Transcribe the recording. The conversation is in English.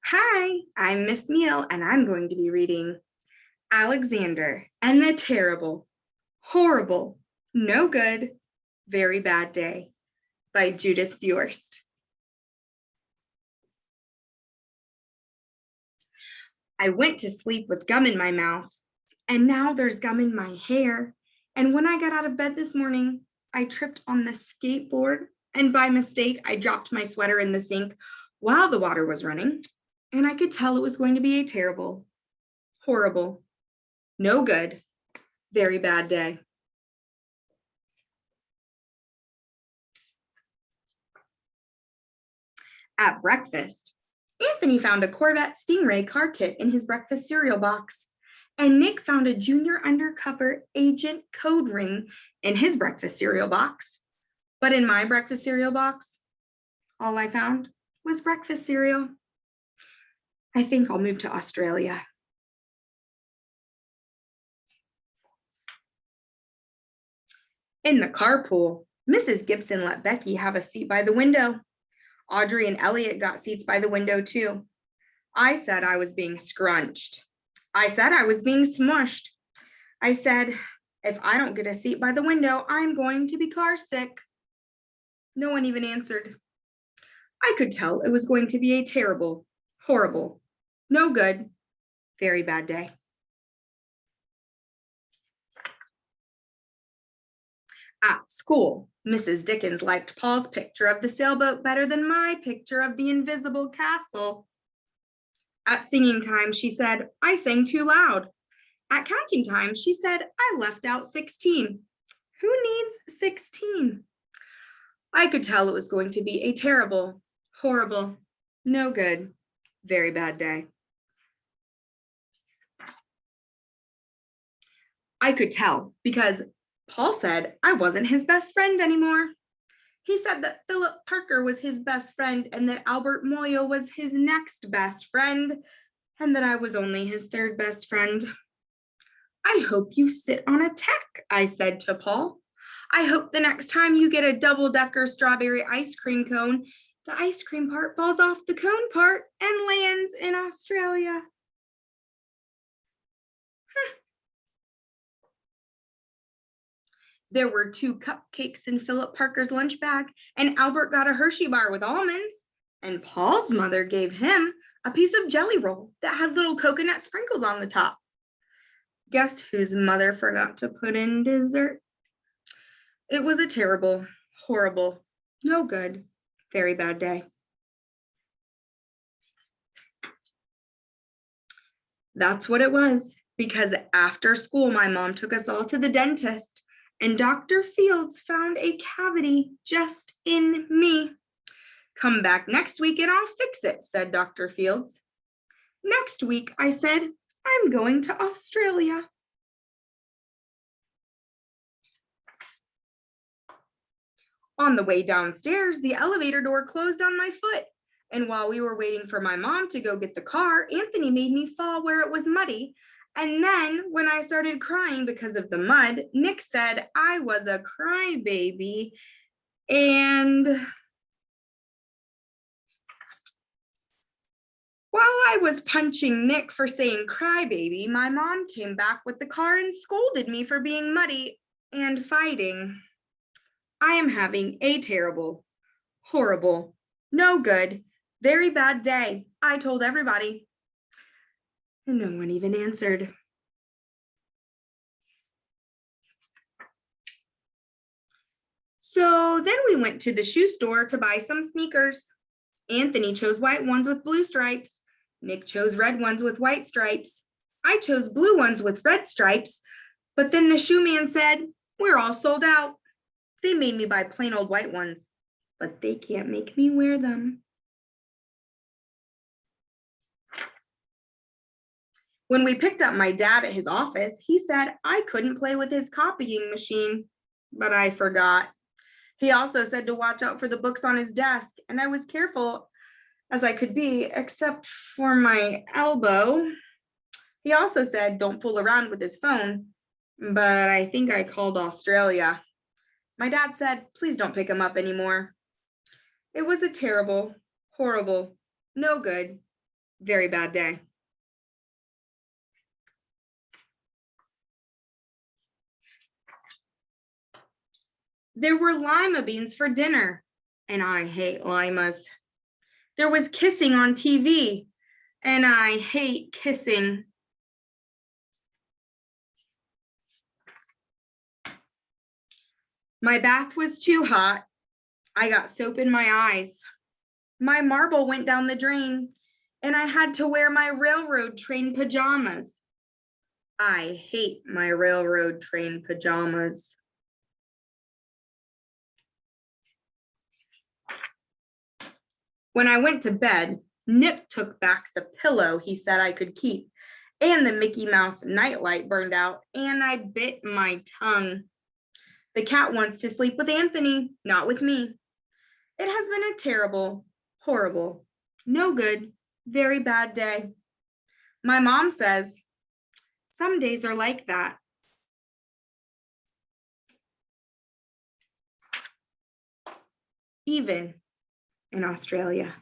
Hi, I'm Miss Meahl, and I'm going to be reading Alexander and the Terrible, Horrible, No Good, Very Bad Day by Judith Bjorst. I went to sleep with gum in my mouth, and now there's gum in my hair. And when I got out of bed this morning, I tripped on the skateboard, and by mistake, I dropped my sweater in the sink while the water was running. And I could tell it was going to be a terrible, horrible, no good, very bad day. At breakfast, Anthony found a Corvette Stingray car kit in his breakfast cereal box, and Nick found a junior undercover agent code ring in his breakfast cereal box. But in my breakfast cereal box, all I found was breakfast cereal. I think I'll move to Australia. In the carpool, Mrs. Gibson let Becky have a seat by the window. Audrey and Elliot got seats by the window too. I said I was being scrunched. I said I was being smushed. I said, if I don't get a seat by the window, I'm going to be car sick. No one even answered. I could tell it was going to be a terrible, horrible, no good, very bad day. At school, Mrs. Dickens liked Paul's picture of the sailboat better than my picture of the invisible castle. At singing time, she said, I sang too loud. At counting time, she said, I left out 16. Who needs 16? I could tell it was going to be a terrible, horrible, no good, very bad day. I could tell because Paul said I wasn't his best friend anymore. He said that Philip Parker was his best friend and that Albert Moyle was his next best friend and that I was only his third best friend. I hope you sit on a tack, I said to Paul. I hope the next time you get a double-decker strawberry ice cream cone, the ice cream part falls off the cone part and lands in Australia. There were 2 cupcakes in Philip Parker's lunch bag, and Albert got a Hershey bar with almonds, and Paul's mother gave him a piece of jelly roll that had little coconut sprinkles on the top. Guess whose mother forgot to put in dessert? It was a terrible, horrible, no good, very bad day. That's what it was, because after school, my mom took us all to the dentist, and Dr. Fields found a cavity just in me. Come back next week and I'll fix it, said Dr. Fields. Next week, I said, I'm going to Australia. On the way downstairs, the elevator door closed on my foot. And while we were waiting for my mom to go get the car, Anthony made me fall where it was muddy. And then when I started crying because of the mud, Nick said I was a crybaby. And while I was punching Nick for saying crybaby, my mom came back with the car and scolded me for being muddy and fighting. I am having a terrible, horrible, no good, very bad day, I told everybody. And no one even answered. So then we went to the shoe store to buy some sneakers. Anthony chose white ones with blue stripes. Nick chose red ones with white stripes. I chose blue ones with red stripes. But then the shoe man said, we're all sold out. They made me buy plain old white ones, but they can't make me wear them. When we picked up my dad at his office, he said I couldn't play with his copying machine, but I forgot. He also said to watch out for the books on his desk, and I was careful as I could be, except for my elbow. He also said don't fool around with his phone, but I think I called Australia. My dad said, please don't pick him up anymore. It was a terrible, horrible, no good, Very bad day. There were lima beans for dinner, and I hate limas. There was kissing on TV, and I hate kissing. My bath was too hot. I got soap in my eyes. My marble went down the drain, and I had to wear my railroad train pajamas. I hate my railroad train pajamas. When I went to bed, Nip took back the pillow he said I could keep, and the Mickey Mouse nightlight burned out, and I bit my tongue. The cat wants to sleep with Anthony, not with me. It has been a terrible, horrible, no good, very bad day. My mom says, some days are like that. Even in Australia.